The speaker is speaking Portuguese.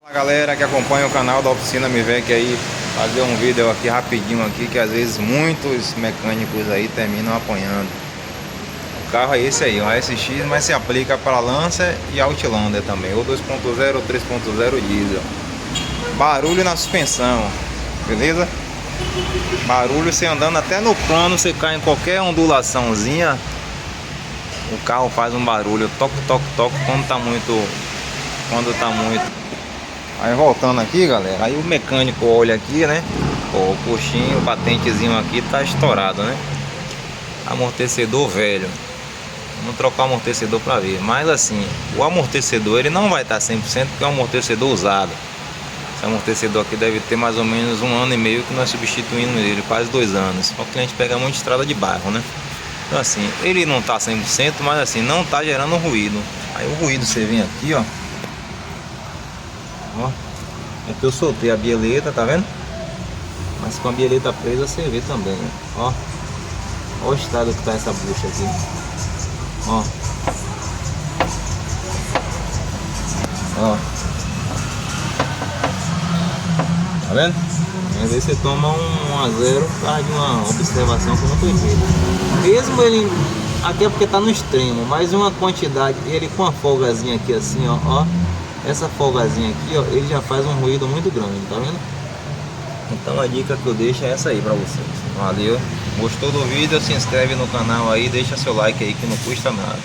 A galera que acompanha o canal da Oficina Mivec aí, fazer um vídeo aqui rapidinho aqui, que às vezes muitos mecânicos aí terminam apanhando. O carro é esse aí, um ASX, mas se aplica para Lancer e Outlander também, ou 2.0 ou 3.0 diesel. Barulho na suspensão, beleza? Barulho, você andando até no plano, você cai em qualquer ondulaçãozinha, o carro faz um barulho, toque, toque, toque, quando tá muito. Aí voltando aqui, galera, aí o mecânico olha aqui, né? Pô, o coxinho, o patentezinho aqui tá estourado, né? Amortecedor velho. Vamos trocar o amortecedor para ver. Mas assim, o amortecedor ele não vai estar 100% porque é um amortecedor usado. Esse amortecedor aqui deve ter mais ou menos 1 ano e meio que nós substituindo ele, quase 2 anos. O cliente pega muita estrada de bairro, né? Então assim, ele não tá 100%, mas assim, não tá gerando ruído. Aí o ruído você vem aqui, ó. Ó, é que eu soltei a bieleta, tá vendo? Mas com a bieleta presa você vê também, né? Ó, ó o estado que tá essa bucha aqui. Ó, ó, tá vendo? Às vezes você toma um 1 a 0 por causa de uma observação que não foi feita. Mesmo ele, aqui é porque tá no extremo, mas uma quantidade, ele com a folgazinha aqui assim, ó, ó. Essa folgazinha aqui, ó, ele já faz um ruído muito grande, tá vendo? Então a dica que eu deixo é essa aí pra vocês. Valeu? Gostou do vídeo? Se inscreve no canal aí, deixa seu like aí que não custa nada.